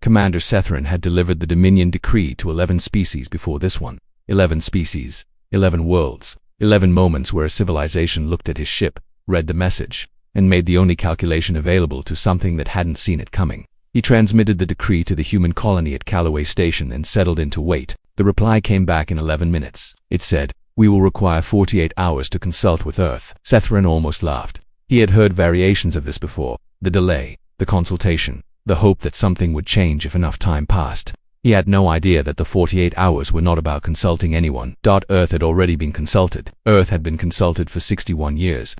Commander Sethran had delivered the Dominion decree to 11 species before this one. 11 species, 11 worlds, 11 moments where a civilization looked at his ship, read the message, and made the only calculation available to something that hadn't seen it coming. He transmitted the decree to the human colony at Callaway Station and settled in to wait. The reply came back in 11 minutes. It said, "We will require 48 hours to consult with Earth." Sethran almost laughed. He had heard variations of this before. The delay, the consultation, the hope that something would change if enough time passed. He had no idea that the 48 hours were not about consulting anyone. Earth had already been consulted. Earth had been consulted for 61 years.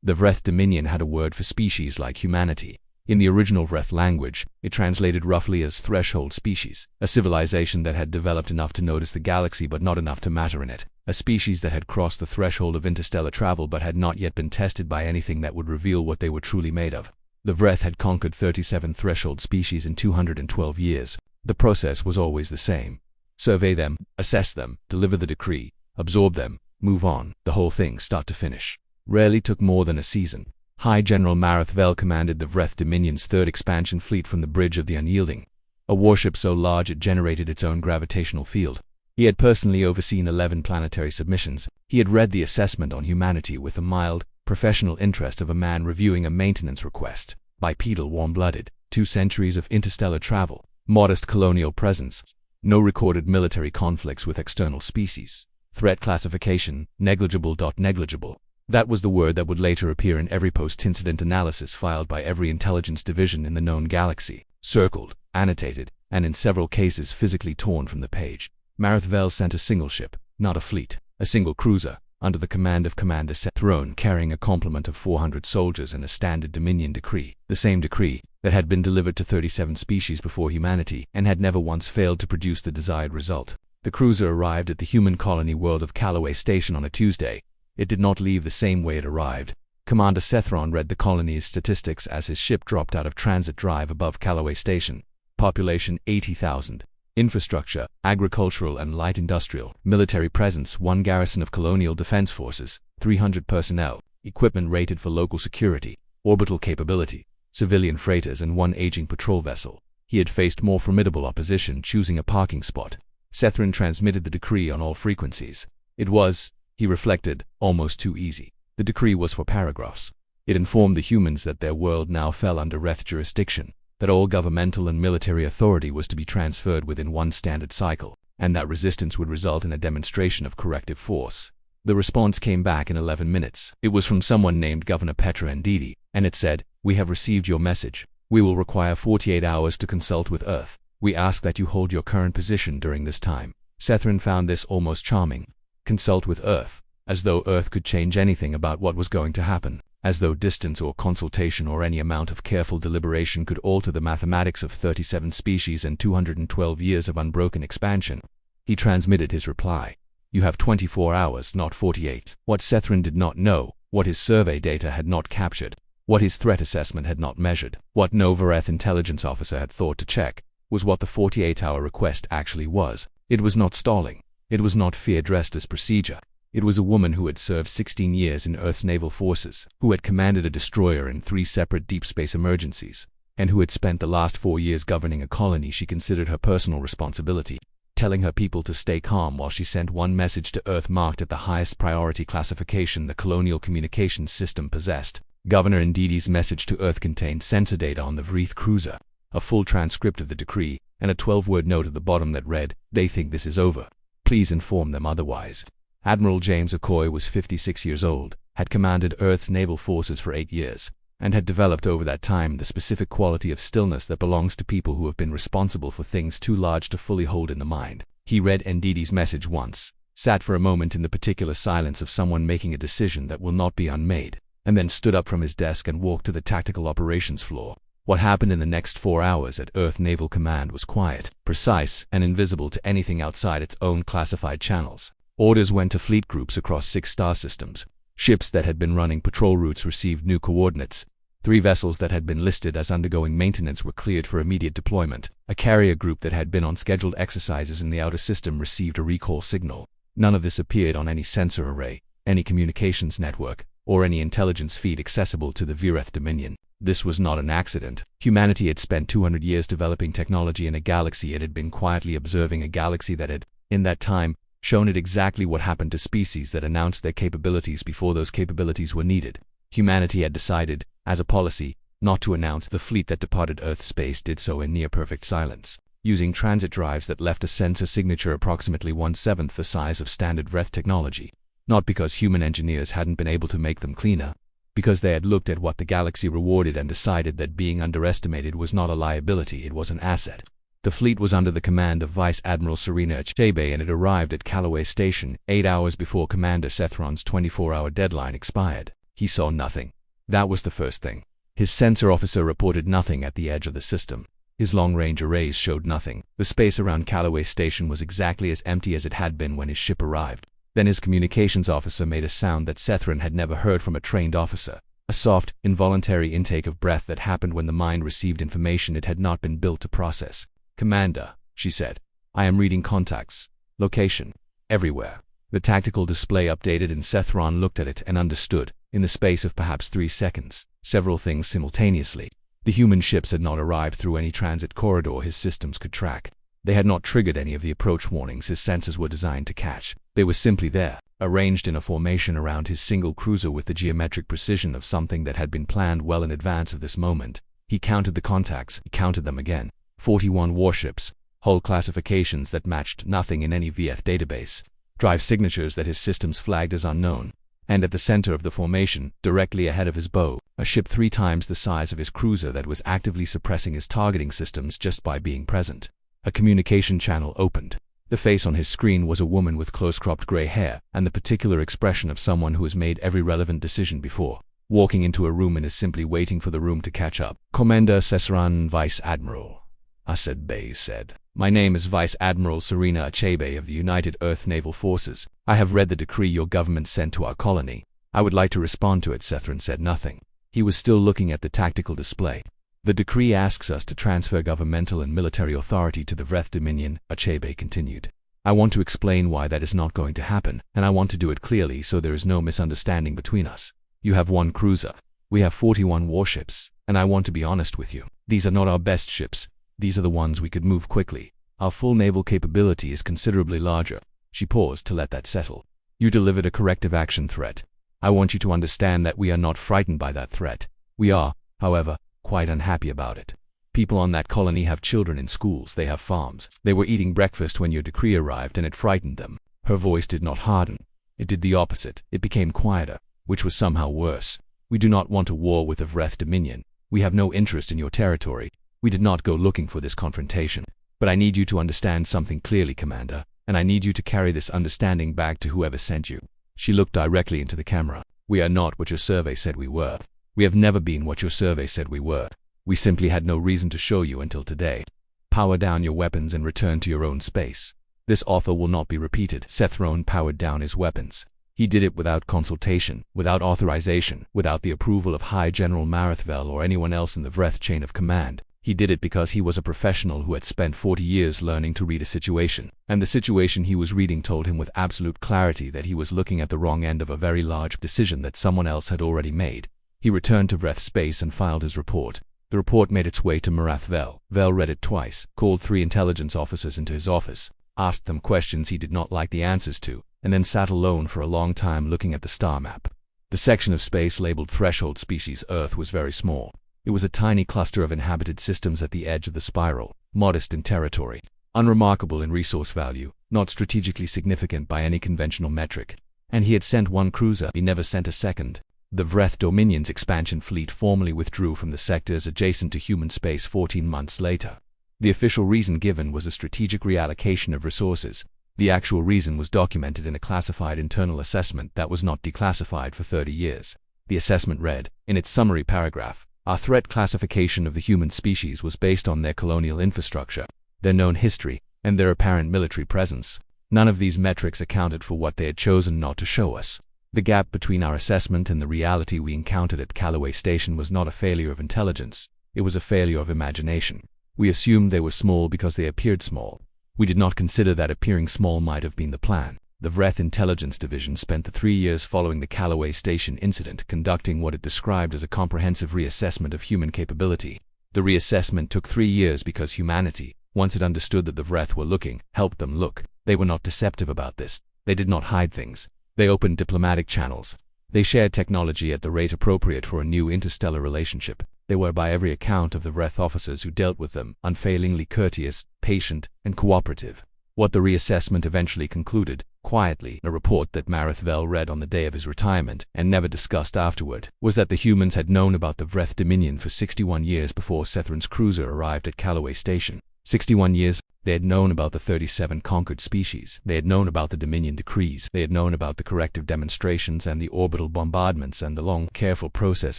The Vreth Dominion had a word for species like humanity. In the original Vreth language, it translated roughly as threshold species, a civilization that had developed enough to notice the galaxy but not enough to matter in it, a species that had crossed the threshold of interstellar travel but had not yet been tested by anything that would reveal what they were truly made of. The Vreth had conquered 37 threshold species in 212 years. The process was always the same. Survey them, assess them, deliver the decree, absorb them, move on, the whole thing start to finish. Rarely took more than a season. High General Mareth Vel commanded the Vreth Dominion's third expansion fleet from the Bridge of the Unyielding, a warship so large it generated its own gravitational field. He had personally overseen 11 planetary submissions. He had read the assessment on humanity with the mild, professional interest of a man reviewing a maintenance request. Bipedal, warm-blooded, 2 centuries of interstellar travel, modest colonial presence, no recorded military conflicts with external species, threat classification, negligible. Negligible. That was the word that would later appear in every post-incident analysis filed by every intelligence division in the known galaxy, circled, annotated, and in several cases physically torn from the page. Mareth Vel sent a single ship, not a fleet, a single cruiser, under the command of Commander Sethran, carrying a complement of 400 soldiers and a standard Dominion decree, the same decree that had been delivered to 37 species before humanity and had never once failed to produce the desired result. The cruiser arrived at the human colony world of Callaway Station on a Tuesday. It did not leave the same way it arrived. Commander Sethran read the colony's statistics as his ship dropped out of transit drive above Callaway Station. Population 80,000. Infrastructure, agricultural and light industrial. Military presence, 1 garrison of colonial defense forces, 300 personnel. Equipment rated for local security. Orbital capability, civilian freighters and 1 aging patrol vessel. He had faced more formidable opposition choosing a parking spot. Sethran transmitted the decree on all frequencies. It was, he reflected, almost too easy. The decree was for paragraphs. It informed the humans that their world now fell under Vreth jurisdiction, that all governmental and military authority was to be transferred within 1 standard cycle, and that resistance would result in a demonstration of corrective force. The response came back in 11 minutes. It was from someone named Governor Petra Ndidi, and it said, "We have received your message. We will require 48 hours to consult with Earth. We ask that you hold your current position during this time." Sethran found this almost charming. Consult with Earth, as though Earth could change anything about what was going to happen, as though distance or consultation or any amount of careful deliberation could alter the mathematics of 37 species and 212 years of unbroken expansion. He transmitted his reply. "You have 24 hours, not 48. What Sethran did not know, what his survey data had not captured, what his threat assessment had not measured, what no Vreth intelligence officer had thought to check, was what the 48-hour request actually was. It was not stalling. It was not fear dressed as procedure. It was a woman who had served 16 years in Earth's naval forces, who had commanded a destroyer in 3 separate deep space emergencies, and who had spent the last 4 years governing a colony she considered her personal responsibility, telling her people to stay calm while she sent 1 message to Earth marked at the highest priority classification the colonial communications system possessed. Governor Ndidi's message to Earth contained sensor data on the Vreth cruiser, a full transcript of the decree, and a 12-word note at the bottom that read, "They think this is over. Please inform them otherwise." Admiral James Okoye was 56 years old, had commanded Earth's naval forces for 8 years, and had developed over that time the specific quality of stillness that belongs to people who have been responsible for things too large to fully hold in the mind. He read Ndidi's message once, sat for a moment in the particular silence of someone making a decision that will not be unmade, and then stood up from his desk and walked to the tactical operations floor. What happened in the next 4 hours at Earth Naval Command was quiet, precise, and invisible to anything outside its own classified channels. Orders went to fleet groups across 6 star systems. Ships that had been running patrol routes received new coordinates. 3 vessels that had been listed as undergoing maintenance were cleared for immediate deployment. A carrier group that had been on scheduled exercises in the outer system received a recall signal. None of this appeared on any sensor array, any communications network, or any intelligence feed accessible to the Vreth Dominion. This was not an accident. Humanity had spent 200 years developing technology in a galaxy it had been quietly observing, a galaxy that had, in that time, shown it exactly what happened to species that announced their capabilities before those capabilities were needed. Humanity had decided, as a policy, not to announce. The fleet that departed Earth's space did so in near-perfect silence, using transit drives that left a sensor signature approximately 1/7 the size of standard Vreth technology. Not because human engineers hadn't been able to make them cleaner, because they had looked at what the galaxy rewarded and decided that being underestimated was not a liability, it was an asset. The fleet was under the command of Vice Admiral Serena HFY, and it arrived at Callaway Station 8 hours before Commander Sethron's 24-hour deadline expired. He saw nothing. That was the first thing. His sensor officer reported nothing at the edge of the system. His long-range arrays showed nothing. The space around Callaway Station was exactly as empty as it had been when his ship arrived. Then his communications officer made a sound that Sethron had never heard from a trained officer. A soft, involuntary intake of breath that happened when the mind received information it had not been built to process. "Commander," she said, "I am reading contacts. Location. Everywhere." The tactical display updated and Sethron looked at it and understood, in the space of perhaps 3 seconds, several things simultaneously. The human ships had not arrived through any transit corridor his systems could track. They had not triggered any of the approach warnings his sensors were designed to catch. They were simply there, arranged in a formation around his single cruiser with the geometric precision of something that had been planned well in advance of this moment. He counted the contacts, he counted them again. 41 warships, hull classifications that matched nothing in any VF database, drive signatures that his systems flagged as unknown. And at the center of the formation, directly ahead of his bow, a ship 3 times the size of his cruiser that was actively suppressing his targeting systems just by being present. A communication channel opened. The face on his screen was a woman with close-cropped gray hair and the particular expression of someone who has made every relevant decision before, walking into a room and is simply waiting for the room to catch up. "Commander Sesran, Vice Admiral," Asadbey said. "My name is Vice Admiral Serena HFY of the United Earth Naval Forces. I have read the decree your government sent to our colony. I would like to respond to it." Sethron said nothing. He was still looking at the tactical display. "The decree asks us to transfer governmental and military authority to the Vreth Dominion," HFY continued. "I want to explain why that is not going to happen, and I want to do it clearly so there is no misunderstanding between us. You have 1 cruiser. We have 41 warships, and I want to be honest with you. These are not our best ships. These are the ones we could move quickly. Our full naval capability is considerably larger." She paused to let that settle. "You delivered a corrective action threat. I want you to understand that we are not frightened by that threat. We are, however, quite unhappy about it. People on that colony have children in schools, they have farms. They were eating breakfast when your decree arrived and it frightened them." Her voice did not harden. It did the opposite. It became quieter, which was somehow worse. "We do not want a war with the Vreth Dominion. We have no interest in your territory. We did not go looking for this confrontation. But I need you to understand something clearly, Commander, and I need you to carry this understanding back to whoever sent you." She looked directly into the camera. "We are not what your survey said we were. We have never been what your survey said we were. We simply had no reason to show you until today. Power down your weapons and return to your own space. This offer will not be repeated." Sethron powered down his weapons. He did it without consultation, without authorization, without the approval of High General Marathvel or anyone else in the Vreth chain of command. He did it because he was a professional who had spent 40 years learning to read a situation, and the situation he was reading told him with absolute clarity that he was looking at the wrong end of a very large decision that someone else had already made. He returned to Vreth space and filed his report. The report made its way to Marathvel. Vel read it twice, called 3 intelligence officers into his office, asked them questions he did not like the answers to, and then sat alone for a long time looking at the star map. The section of space labeled Threshold Species Earth was very small. It was a tiny cluster of inhabited systems at the edge of the spiral, modest in territory, unremarkable in resource value, not strategically significant by any conventional metric. And he had sent 1 cruiser, he never sent a second. The Vreth Dominion's expansion fleet formally withdrew from the sectors adjacent to human space 14 months later. The official reason given was a strategic reallocation of resources. The actual reason was documented in a classified internal assessment that was not declassified for 30 years. The assessment read, in its summary paragraph, "Our threat classification of the human species was based on their colonial infrastructure, their known history, and their apparent military presence. None of these metrics accounted for what they had chosen not to show us. The gap between our assessment and the reality we encountered at Callaway Station was not a failure of intelligence, it was a failure of imagination. We assumed they were small because they appeared small. We did not consider that appearing small might have been the plan. The Vreth Intelligence Division spent the 3 years following the Callaway Station incident conducting what it described as a comprehensive reassessment of human capability. The reassessment took 3 years because humanity, once it understood that the Vreth were looking, helped them look. They were not deceptive about this. They did not hide things. They opened diplomatic channels. They shared technology at the rate appropriate for a new interstellar relationship. They were, by every account of the Vreth officers who dealt with them, unfailingly courteous, patient, and cooperative. What the reassessment eventually concluded, quietly, a report that Marith Vel read on the day of his retirement and never discussed afterward, was that the humans had known about the Vreth Dominion for 61 years before Sethran's cruiser arrived at Callaway Station. 61 years. They had known about the 37 conquered species. They had known about the Dominion decrees. They had known about the corrective demonstrations and the orbital bombardments and the long, careful process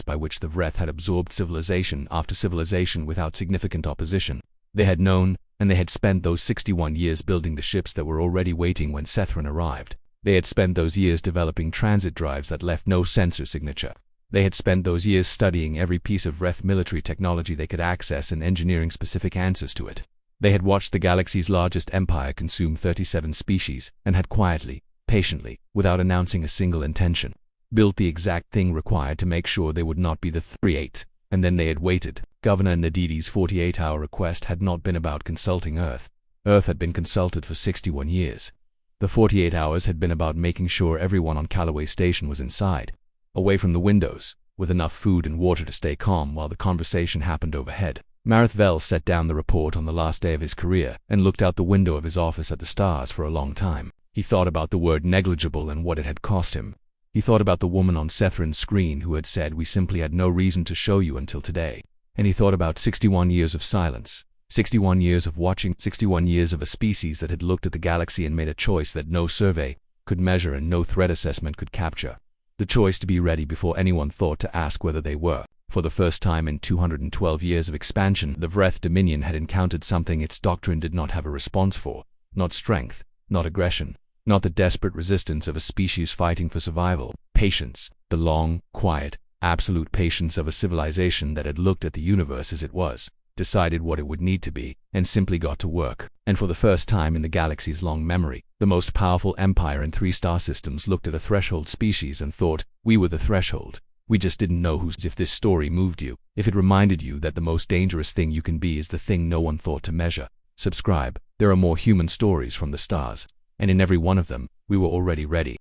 by which the Vreth had absorbed civilization after civilization without significant opposition. They had known, and they had spent those 61 years building the ships that were already waiting when Sethran arrived. They had spent those years developing transit drives that left no sensor signature. They had spent those years studying every piece of Vreth military technology they could access and engineering specific answers to it. They had watched the galaxy's largest empire consume 37 species and had quietly, patiently, without announcing a single intention, built the exact thing required to make sure they would not be the 3-8. And then they had waited. Governor Nadidi's 48-hour request had not been about consulting Earth. Earth had been consulted for 61 years. The 48 hours had been about making sure everyone on Callaway Station was inside, away from the windows, with enough food and water to stay calm while the conversation happened overhead. Marith Vel set down the report on the last day of his career and looked out the window of his office at the stars for a long time. He thought about the word negligible and what it had cost him. He thought about the woman on Sethran's screen who had said, "We simply had no reason to show you until today." And he thought about 61 years of silence, 61 years of watching, 61 years of a species that had looked at the galaxy and made a choice that no survey could measure and no threat assessment could capture. The choice to be ready before anyone thought to ask whether they were. For the first time in 212 years of expansion, the Vreth Dominion had encountered something its doctrine did not have a response for. Not strength, not aggression, not the desperate resistance of a species fighting for survival. Patience, the long, quiet, absolute patience of a civilization that had looked at the universe as it was, decided what it would need to be, and simply got to work. And for the first time in the galaxy's long memory, the most powerful empire in 3 star systems looked at a threshold species and thought, "We were the threshold. We just didn't know who's." If this story moved you, if it reminded you that the most dangerous thing you can be is the thing no one thought to measure, subscribe. There are more human stories from the stars, and in every one of them, we were already ready.